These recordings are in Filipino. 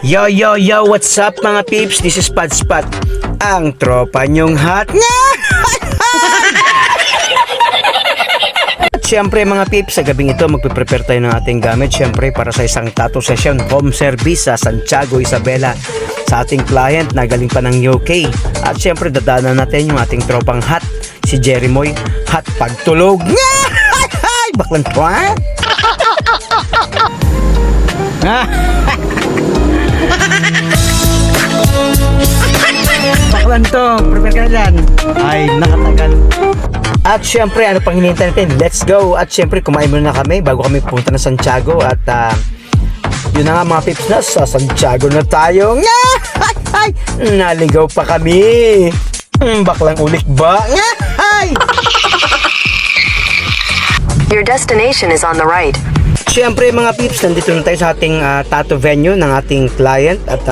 Yo, yo, yo, what's up mga peeps? This is Pad Spot, ang tropa nyong hot nga! At syempre mga peeps, sa gabing ito magpiprepare tayo ng ating gamit syempre para sa isang tattoo session home service sa Santiago, Isabela sa ating client na galing pa ng UK. At syempre dadaanan natin yung ating tropang hot, si Jerry Moy, hot pagtulog nga! Baklan to ha? Baklan to, prepare ka na dyan. Ay, nakatagal. At syempre, ano pang hinihintay natin? Let's go! At syempre, kumain muna na kami bago kami pupunta ng Santiago. At yun na nga mga pips, na sa Santiago na tayo. Ay, naligaw pa kami. Baklang ulik ba? Ay! Your destination is on the right. Siyempre mga peeps, nandito na tayo sa ating tattoo venue ng ating client at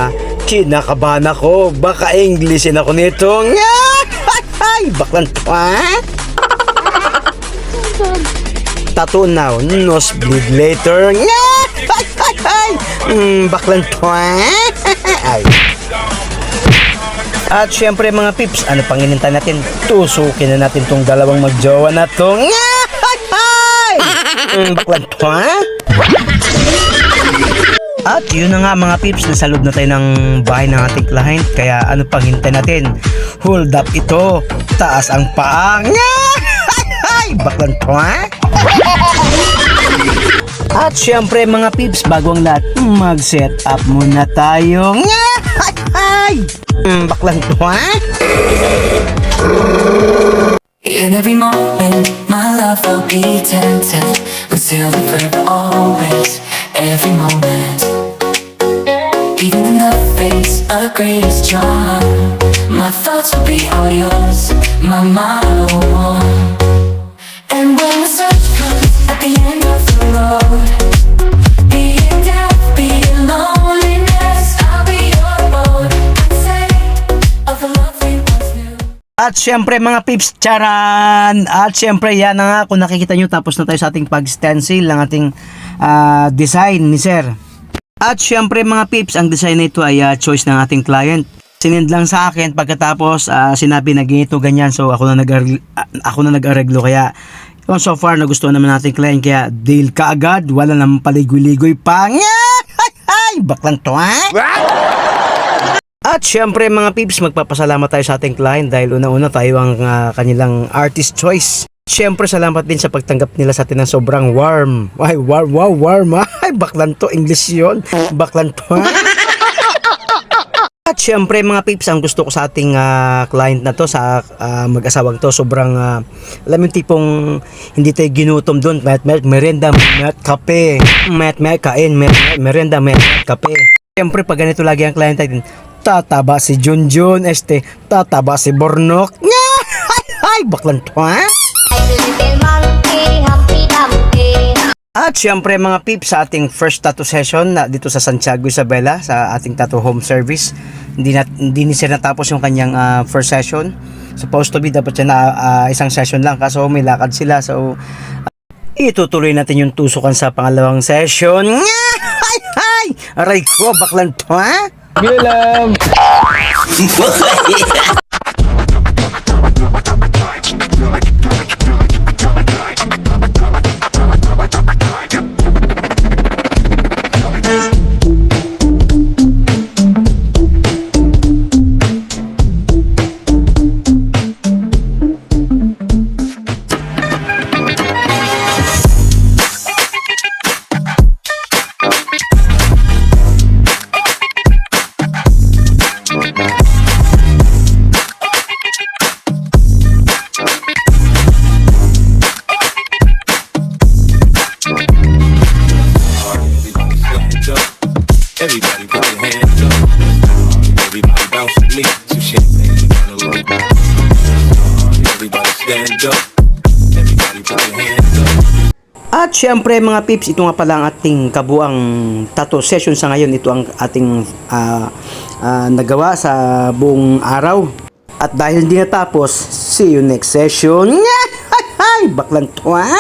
kinakabahan ako. Baka Englishin ako nito. Ay, baklan to ha? Tattoo now, nosebleed later. Baklan to ha? Ay. At syempre mga peeps, ano pang hinintay natin? Tusukin na natin tong dalawang magjowa na to. Baklan to ha? At yun na nga mga peeps, nasa loob na tayo ng bahay ng ating client. Kaya ano pang hintay natin? Hold up ito, taas ang paa. Baklan to ha? At syempre mga peeps, bago ang lahat, mag-set up muna tayo. Baklan to ha? In every moment, my love will be tempted. Until the forever always, every moment. Even in the face of greatest charm, my thoughts will be all yours, my motto. And when the search comes at the end of the road, be it death, be it loneliness, I'll be your boat. I'd say of the love we once knew. At syempre mga peeps, charan! At syempre yan na nga, kung nakikita nyo, tapos na tayo sa ating pag-stencil ng ating design ni Sir. At syempre mga peeps, ang design na ito ay choice ng ating client. Sinend lang sa akin pagkatapos sinabi na ganito ganyan, so ako na nag-areglo. Kaya yung so far nagustuhan naman nating client, kaya deal ka agad, wala namang paligoy-ligoy pa. Ay, baklan to ha? At syempre mga peeps, magpapasalamat tayo sa ating client dahil una-una tayo ang kanilang artist choice. Syempre salamat din sa pagtanggap nila sa atin ng sobrang warm. Ay, warm. Ay, baklan to, English yun. Baklan to ha? At syempre mga peeps, ang gusto ko sa ating client na to, sa mag-asawang to, sobrang alam yung tipong hindi tayo ginutom doon. Merenda, kape. Kain, merenda, kape. Syempre pag ganito lagi ang client natin, tataba si Junjun, tataba si Bornok. Ay, baklan to ha? At syempre mga peeps, sa ating first tattoo session na dito sa Santiago, Isabela, sa ating tattoo home service, hindi ni Sir natapos yung kanyang first session. Supposed to be dapat siya na isang session lang, kaso may lakad sila, so itutuloy natin yung tusukan sa pangalawang session. Ay, aray ko, baklan to ha? Gilam! Everybody put your hands up. Everybody bounce with me. Some champagne down a little bit. Everybody stand up. Everybody put your hands up. At syempre mga peeps, ito nga pala ang ating kabuang tattoo session sa ngayon. Ito ang ating nagawa sa buong araw. At dahil hindi natapos, see you next session. Baklan to ha?